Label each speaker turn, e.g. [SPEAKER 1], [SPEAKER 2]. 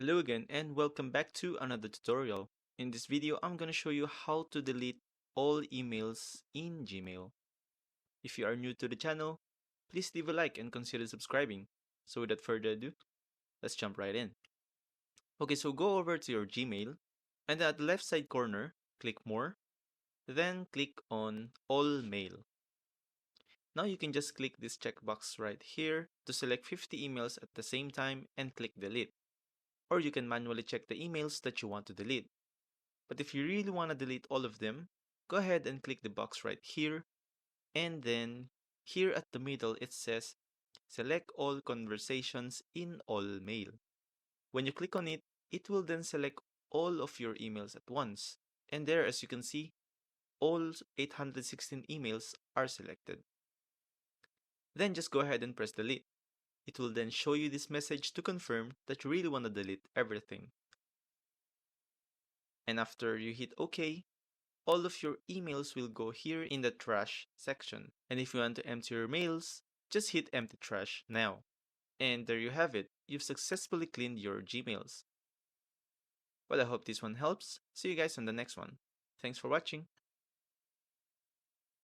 [SPEAKER 1] Hello again and welcome back to another tutorial. In this video, I'm going to show you how to delete all emails in Gmail. If you are new to the channel, please leave a like and consider subscribing. So without further ado, let's jump right in. Okay, so go over to your Gmail and at the left side corner, click More, then click on All Mail. Now you can just click this checkbox right here to select 50 emails at the same time and click Delete. Or you can manually check the emails that you want to delete. But if you really want to delete all of them, go ahead and click the box right here. And then here at the middle, it says select all conversations in all mail. When you click on it, it will then select all of your emails at once. And there, as you can see, all 816 emails are selected. Then just go ahead and press delete. It will then show you this message to confirm that you really want to delete everything. And after you hit OK, all of your emails will go here in the trash section. And if you want to empty your mails, just hit empty trash now. And there you have it. You've successfully cleaned your Gmails. Well, I hope this one helps. See you guys on the next one. Thanks for watching.